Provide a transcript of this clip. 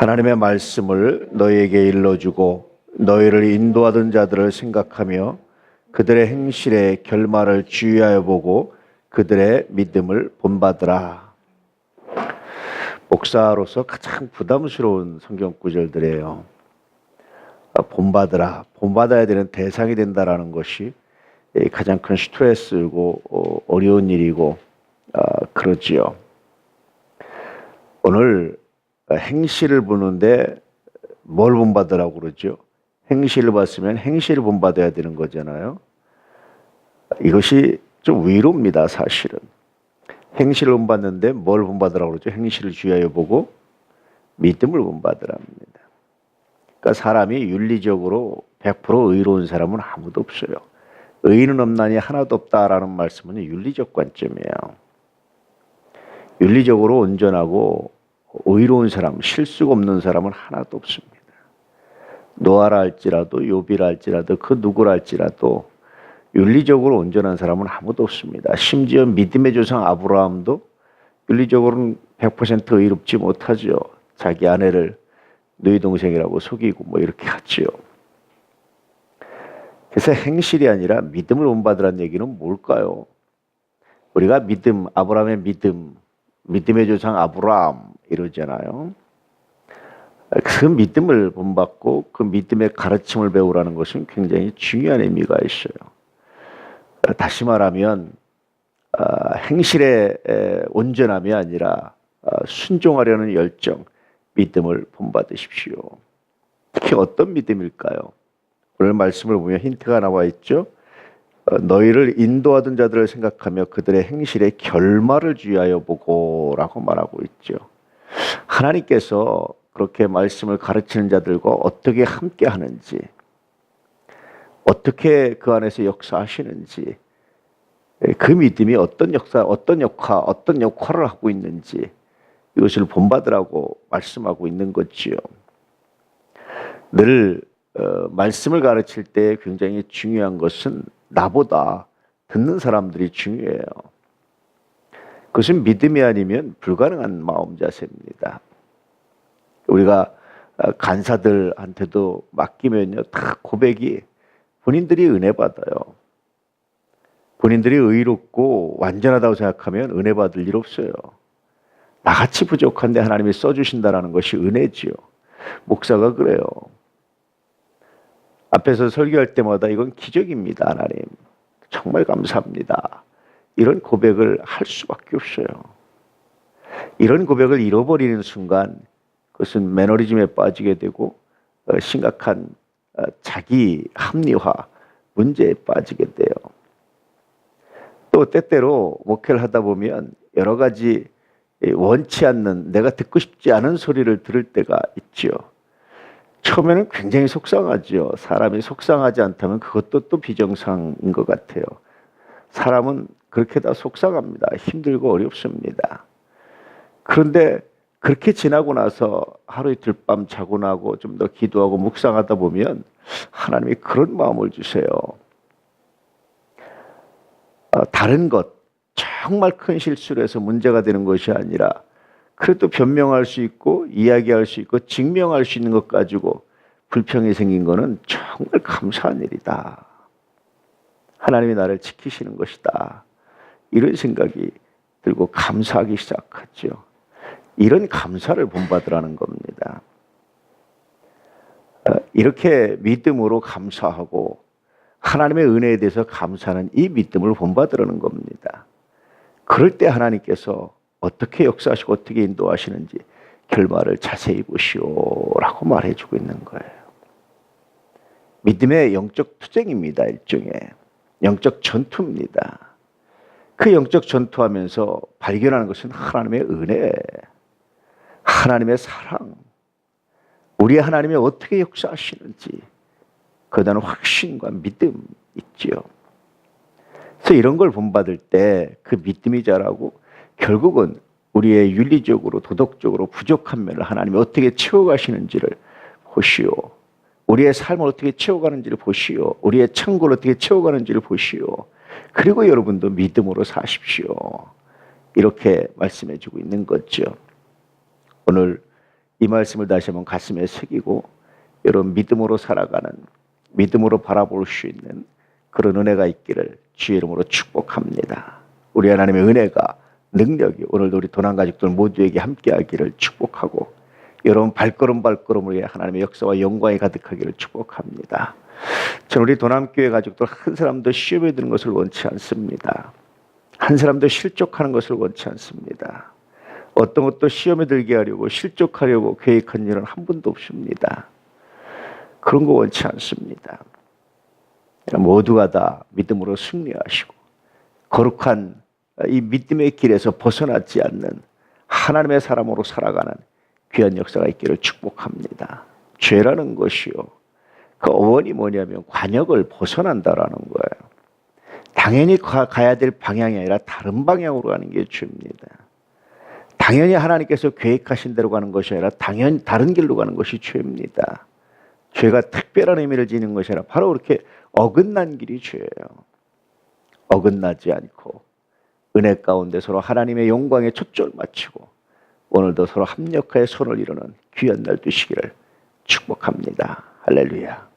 하나님의 말씀을 너희에게 일러주고 너희를 인도하던 자들을 생각하며 그들의 행실의 결말을 주의하여 보고 그들의 믿음을 본받으라. 목사로서 가장 부담스러운 성경 구절들이에요. 본받으라. 본받아야 되는 대상이 된다라는 것이 가장 큰 스트레스고 어려운 일이고 그러지요. 오늘 행실을 보는데 뭘 본받으라고 그러죠? 행실을 봤으면 행실을 본받아야 되는 거잖아요. 이것이 좀 위로입니다, 사실은. 행실을 본받는데 뭘 본받으라고 그러죠? 행실을 주의하여 보고 믿음을 본받으랍니다. 그러니까 사람이 윤리적으로 100% 의로운 사람은 아무도 없어요. 의인은 없나니 하나도 없다라는 말씀은 윤리적 관점이에요. 윤리적으로 온전하고 의로운 사람, 실수가 없는 사람은 하나도 없습니다. 노아라 할지라도 욥이라 할지라도 그 누구라 할지라도 윤리적으로 온전한 사람은 아무도 없습니다. 심지어 믿음의 조상 아브라함도 윤리적으로는 100% 의롭지 못하죠. 자기 아내를 너희 동생이라고 속이고 뭐 이렇게 하지요. 그래서 행실이 아니라 믿음을 본받으라는 얘기는 뭘까요? 우리가 믿음, 아브라함의 믿음, 믿음의 조상 아브라함 이러잖아요. 그 믿음을 본받고 그 믿음의 가르침을 배우라는 것은 굉장히 중요한 의미가 있어요. 다시 말하면 행실의 온전함이 아니라 순종하려는 열정, 믿음을 본받으십시오. 특히 어떤 믿음일까요? 오늘 말씀을 보면 힌트가 나와 있죠. 너희를 인도하던 자들을 생각하며 그들의 행실의 결말을 주의하여 보고 라고 말하고 있죠. 하나님께서 그렇게 말씀을 가르치는 자들과 어떻게 함께 하는지, 어떻게 그 안에서 역사하시는지, 그 믿음이 어떤 역사, 어떤 역할을 하고 있는지 이것을 본받으라고 말씀하고 있는 거지요. 늘 말씀을 가르칠 때 굉장히 중요한 것은 나보다 듣는 사람들이 중요해요. 그것은 믿음이 아니면 불가능한 마음 자세입니다. 우리가 간사들한테도 맡기면요, 다 고백이 본인들이 은혜 받아요. 본인들이 의롭고 완전하다고 생각하면 은혜 받을 일 없어요. 나같이 부족한데 하나님이 써주신다는 것이 은혜지요. 목사가 그래요. 앞에서 설교할 때마다 이건 기적입니다, 하나님. 정말 감사합니다. 이런 고백을 할 수밖에 없어요. 이런 고백을 잃어버리는 순간 그것은 매너리즘에 빠지게 되고 심각한 자기 합리화 문제에 빠지게 돼요. 또 때때로 목회를 하다 보면 여러 가지 원치 않는, 내가 듣고 싶지 않은 소리를 들을 때가 있죠. 처음에는 굉장히 속상하죠. 사람이 속상하지 않다면 그것도 또 비정상인 것 같아요. 사람은 그렇게 다 속상합니다. 힘들고 어렵습니다. 그런데 그렇게 지나고 나서 하루 이틀 밤 자고 나고 좀 더 기도하고 묵상하다 보면 하나님이 그런 마음을 주세요. 다른 것, 정말 큰 실수를 해서 문제가 되는 것이 아니라 그래도 변명할 수 있고 이야기할 수 있고 증명할 수 있는 것 가지고 불평이 생긴 것은 정말 감사한 일이다. 하나님이 나를 지키시는 것이다. 이런 생각이 들고 감사하기 시작하죠. 이런 감사를 본받으라는 겁니다. 이렇게 믿음으로 감사하고 하나님의 은혜에 대해서 감사하는 이 믿음을 본받으라는 겁니다. 그럴 때 하나님께서 어떻게 역사하시고 어떻게 인도하시는지 결말을 자세히 보시오라고 말해주고 있는 거예요. 믿음의 영적 투쟁입니다. 일종의 영적 전투입니다. 그 영적 전투하면서 발견하는 것은 하나님의 은혜, 하나님의 사랑, 우리 하나님이 어떻게 역사하시는지 그에 대한 확신과 믿음 있지요. 그래서 이런 걸 본받을 때 그 믿음이 자라고 결국은 우리의 윤리적으로 도덕적으로 부족한 면을 하나님이 어떻게 채워가시는지를 보시오. 우리의 삶을 어떻게 채워가는지를 보시오. 우리의 천국을 어떻게 채워가는지를 보시오. 그리고 여러분도 믿음으로 사십시오. 이렇게 말씀해주고 있는 거죠. 오늘 이 말씀을 다시 한번 가슴에 새기고 여러분 믿음으로 살아가는, 믿음으로 바라볼 수 있는 그런 은혜가 있기를 주의 이름으로 축복합니다. 우리 하나님의 은혜가, 능력이 오늘도 우리 도난 가족들 모두에게 함께하기를 축복하고 여러분 발걸음 발걸음을 위해 하나님의 역사와 영광이 가득하기를 축복합니다. 저는 우리 도남교회 가족들 한 사람도 시험에 드는 것을 원치 않습니다. 한 사람도 실족하는 것을 원치 않습니다. 어떤 것도 시험에 들게 하려고 실족하려고 계획한 일은 한 분도 없습니다. 그런 거 원치 않습니다. 모두가 다 믿음으로 승리하시고 거룩한 이 믿음의 길에서 벗어나지 않는 하나님의 사람으로 살아가는 귀한 역사가 있기를 축복합니다. 죄라는 것이요, 그 어원이 뭐냐면 관역을 벗어난다라는 거예요. 당연히 가야 될 방향이 아니라 다른 방향으로 가는 게 죄입니다. 당연히 하나님께서 계획하신 대로 가는 것이 아니라 당연히 다른 길로 가는 것이 죄입니다. 죄가 특별한 의미를 지닌 것이 아니라 바로 그렇게 어긋난 길이 죄예요. 어긋나지 않고 은혜 가운데 서로 하나님의 영광에 초점을 맞추고 오늘도 서로 합력하여 손을 이루는 귀한 날 되시기를 축복합니다. 할렐루야.